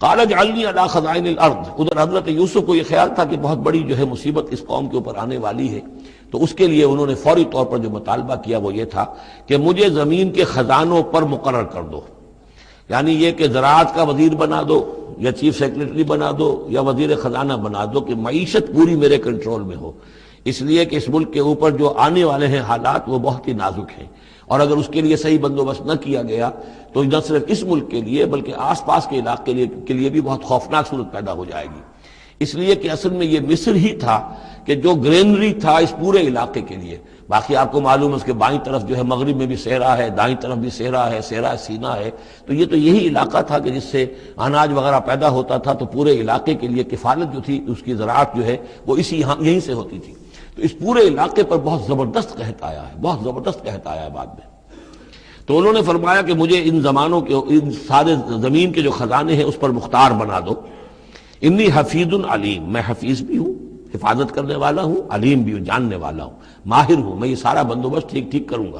قال اجعلنی علی خزائن الارض، ادھر حضرت یوسف کو یہ خیال تھا کہ بہت بڑی جو ہے مصیبت اس قوم کے اوپر آنے والی ہے، تو اس کے لیے انہوں نے فوری طور پر جو مطالبہ کیا وہ یہ تھا کہ مجھے زمین کے خزانوں پر مقرر کر دو، یعنی یہ کہ زراعت کا وزیر بنا دو یا چیف سیکرٹری بنا دو یا وزیر خزانہ بنا دو، کہ معیشت پوری میرے کنٹرول میں ہو، اس لیے کہ اس ملک کے اوپر جو آنے والے ہیں حالات وہ بہت ہی نازک ہیں، اور اگر اس کے لیے صحیح بندوبست نہ کیا گیا تو نہ صرف اس ملک کے لیے بلکہ آس پاس کے علاقے کے لیے بھی بہت خوفناک صورت پیدا ہو جائے گی۔ اس لیے کہ اصل میں یہ مصر ہی تھا کہ جو گرینری تھا اس پورے علاقے کے لیے، باقی آپ کو معلوم ہے اس کے بائیں طرف جو ہے مغرب میں بھی صحرا ہے، دائیں طرف بھی صحرا ہے، صحرا سینا ہے، تو یہ تو یہی علاقہ تھا کہ جس سے اناج وغیرہ پیدا ہوتا تھا، تو پورے علاقے کے لیے کفالت جو تھی اس کی زراعت جو ہے وہ یہیں سے ہوتی تھی، تو اس پورے علاقے پر بہت زبردست قحط آیا ہے، بہت زبردست قحط آیا ہے بعد میں۔ تو انہوں نے فرمایا کہ مجھے ان زمانوں کے ان سارے زمین کے جو خزانے ہیں اس پر مختار بنا دو، انی حفیظ علیم، میں حفیظ بھی ہوں، حفاظت کرنے والا ہوں، علیم بھی ہوں، جاننے والا ہوں، ماہر ہوں، میں یہ سارا بندوبست ٹھیک کروں گا۔